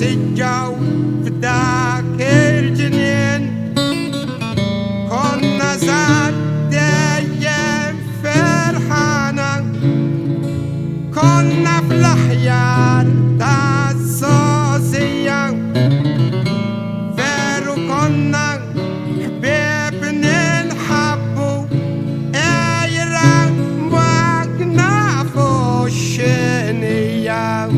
الجو في ذاك الجنين كنا زاد دايم فرحانة كنا في الأحيار تاع السوسية فارو كنا حبيب ننحبو ايران ما نعرفو الشنية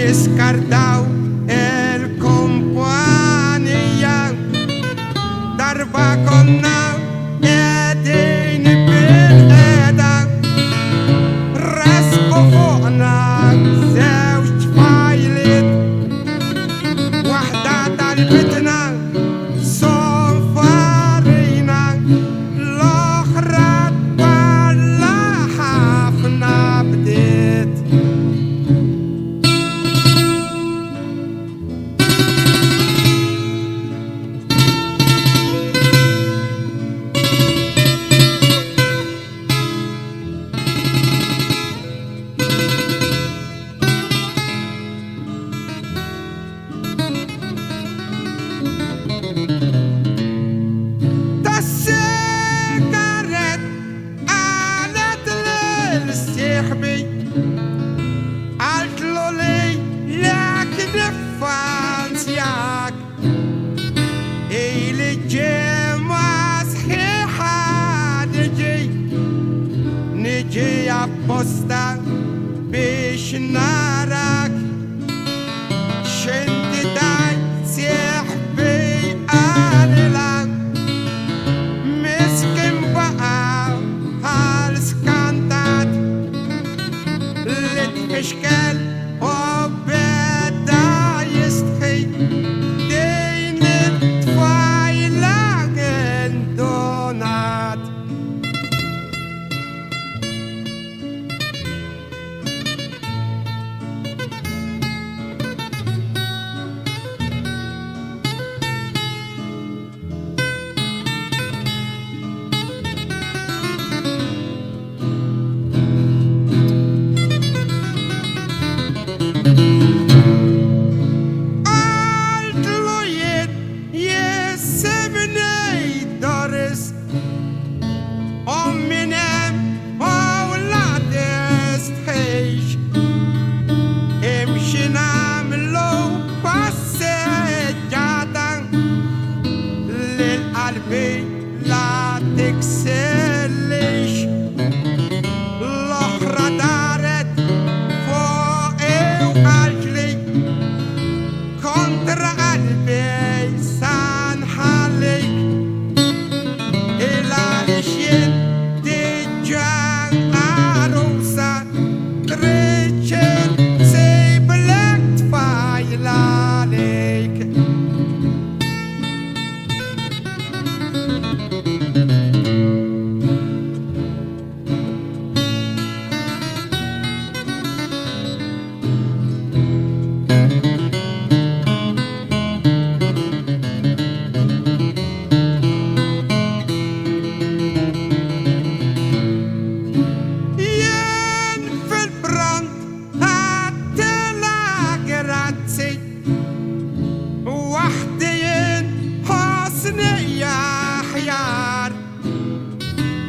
Descartado el compañía darba con la edin بالأدا راسكو فوقنا زوج فايلت وحدة طلبتنا صنفارينا الأخرى تبلعها فينا بديت صاحبي قالتلو لي لكن فانسياك اللي جمع صحيحة نجي عبوستا باش نراك شنت داي صاحبي قاللك مسكن بقى هالسكانتات اشكال وبدا يستحي دين الطفايلة دونات لا تكسلش الأخرى دارت فوقي وقالتلي كنتر قلبي سانحلك العرشين تجان عروسة تريتشن سيبلك تفايل عليك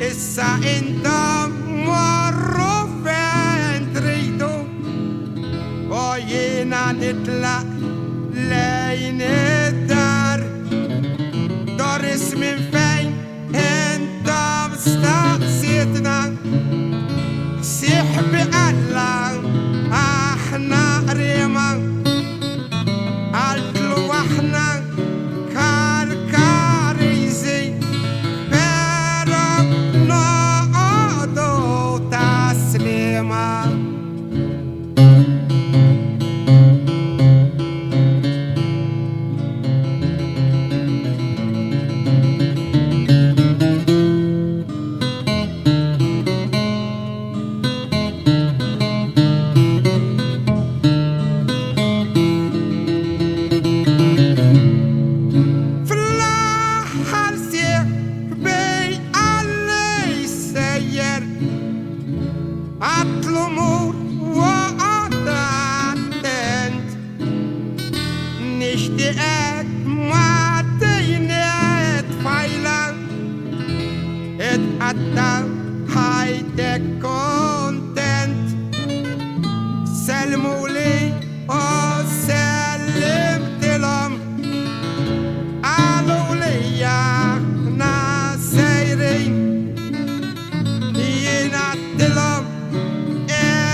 إسا انت مروا فين تريدو وينا نطلع لين الدار دارس من فين انت مستقصيتنا سيحب الله احنا قريمة قالتلو احنا كان سلمولي وسلمت لهم قالوا لي احنا سايرين ينعت لهم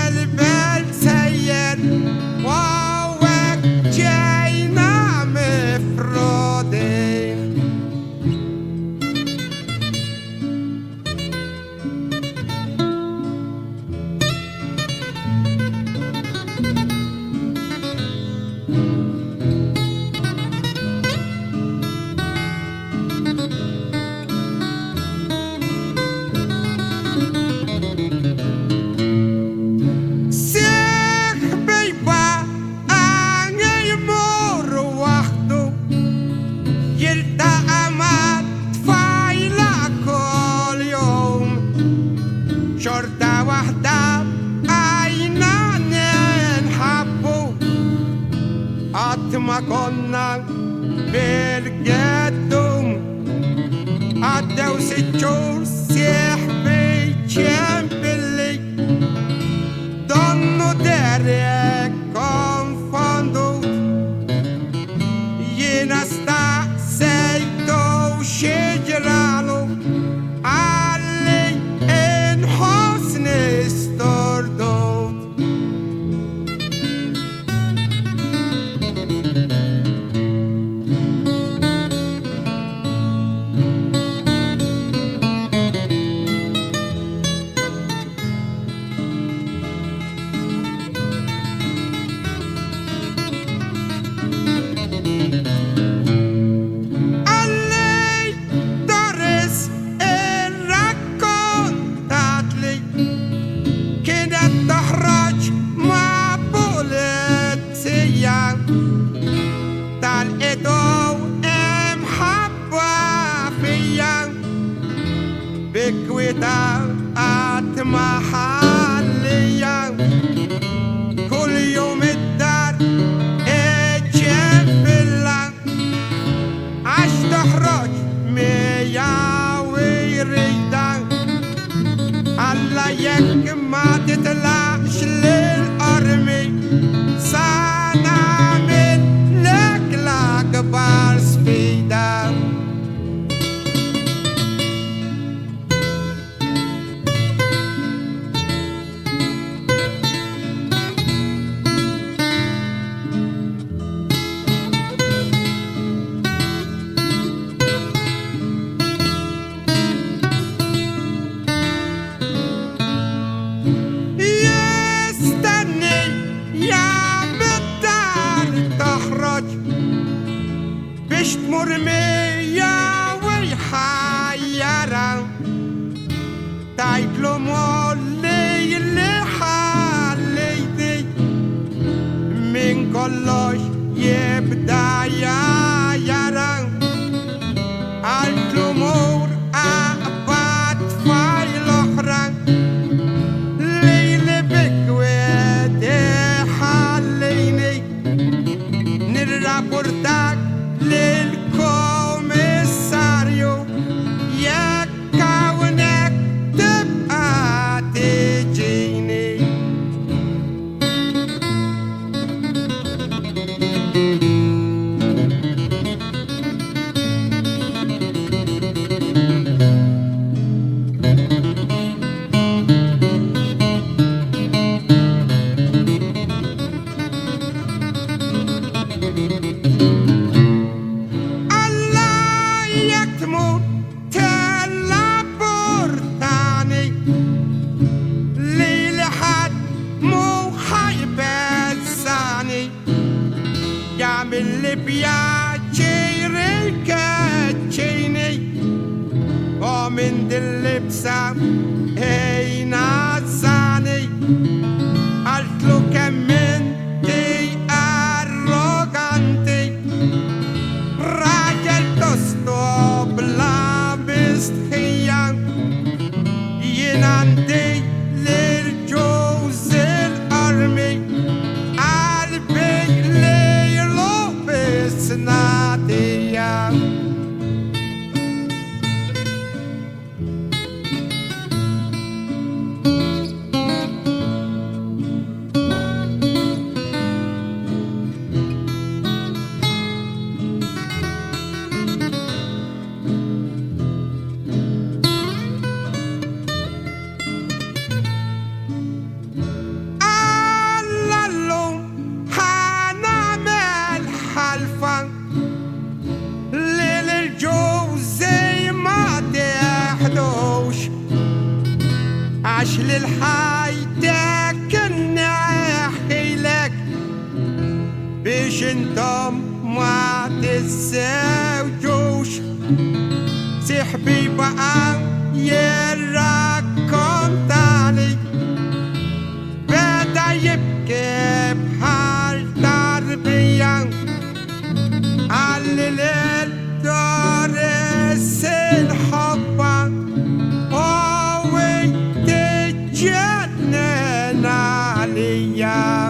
البال سير ووك جاينا مفرودين شرطة واحدة عينا ننحبو قد ما كنا بالقدوم عدوا 6 شهور سيحبي جنبلي ضنوا داري كونفاندو ينستا سيدو شجرالو بكويتات محلية كل يوم الدار اتشبلا عش تحرج ميا ويريدا الله يك ما تطلعش للأرمي سنعمل لك الأكبر سفيدة مرمية ويحيرة تايكلو مولي اللي حاليدي من كلش يبدأ يرى الجمهور أقبض فايل أخرى ليلي بكويتي حاليني نرابورتاك للكوميساريو يا كونك تبقى تجيني اللي بيعجيري كاتشيني ومن دلبسة هي نازاني قلتلو كمنتي arroganti راجل تستو بلا مستخيا يناندي للجوز الأرمي Nadia ليش انتم ما تتزوجوش؟ سحبي بقى يراكم تاني، بدا يبكي بحال تربية علل الدارس الحبة هو تتجنن عليا.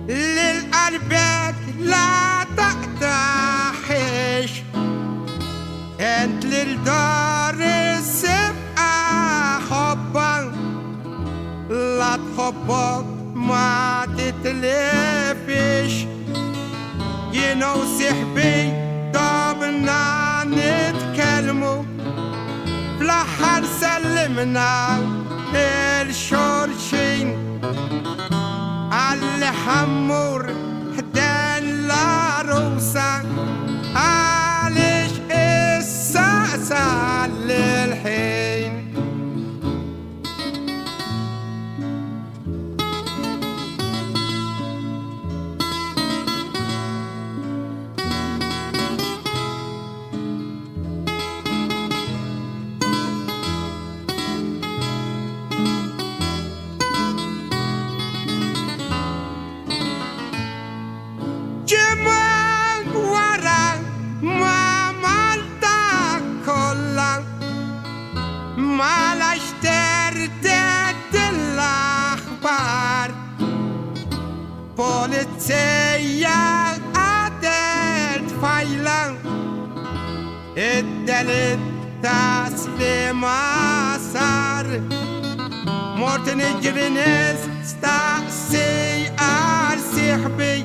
للقلبك لا تقتحش، انت للدار السبقة حبك لا تحبك ما تتلفش. ينوسح بي ضمنا نتكلموا فلحر سلمنا الشرشين الحمور حدان لا روسا عالش الساسا للحين. جمال ورا ما مالتا كلا ما لاشترت الأخبار بوليسية قدرت فايلة ادلت تسليم صار مورتن جرينيز ستاسي أرسيحبي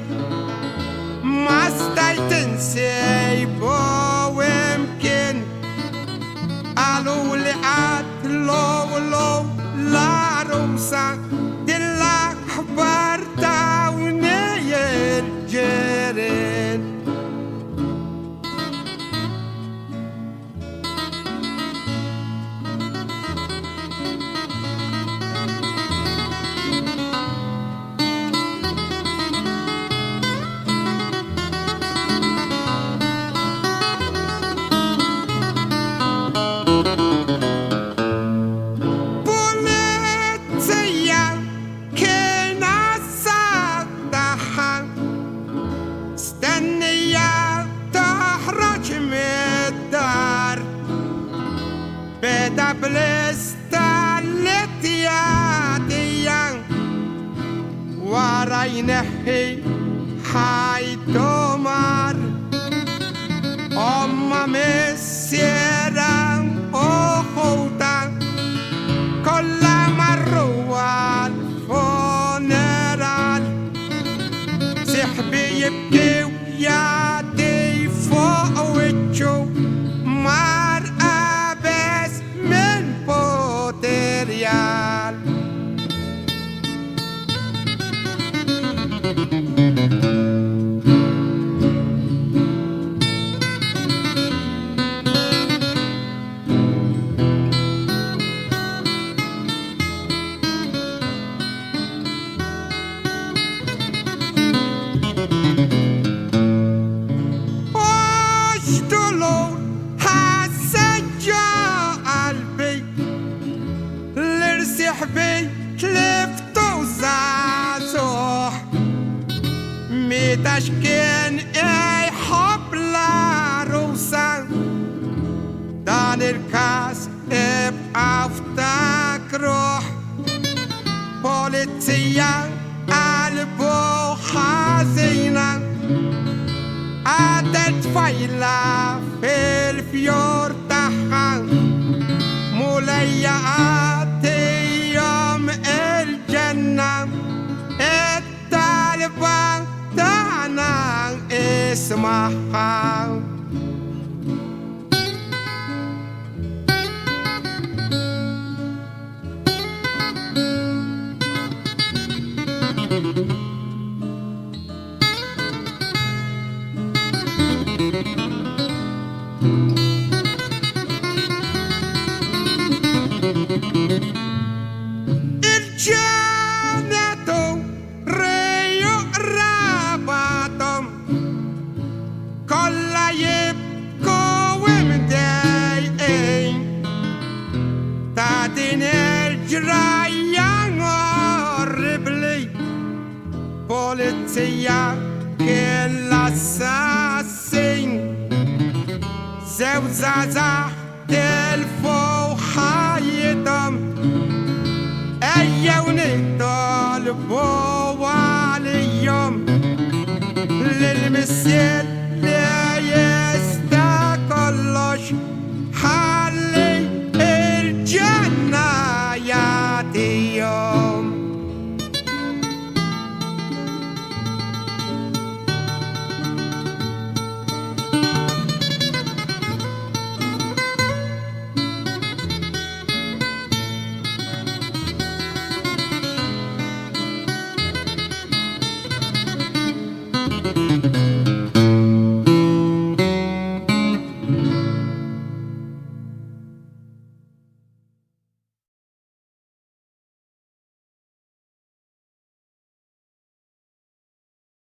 ما استيتنسي ويمكن قالوا لي لو لا روسا دلك حبر تاوني الجرين. بدا بلستالت يا ديان وراينحي حي تمر أما مسيرا أخوتا كل مرة الفونرال سحبي يبكي ويادي فوق وجهه مرأة بس من بوتريال. سحبي كلفتو زازوح متشكين اي حب لا روسا دان الكاس ابقى افتك روح بوليتيا قلبه حزينة قعدت فايلة في الفيور تحت موليات يوم الجنة الطالبة تانا نسمعها الجنة ريو رابطم كل يبقوا ومدايقين تعدين الجرايان horribly Polizia che l'assassin زوزعزع الفوحة يدم أيا ونطالبوا عليهم للمسير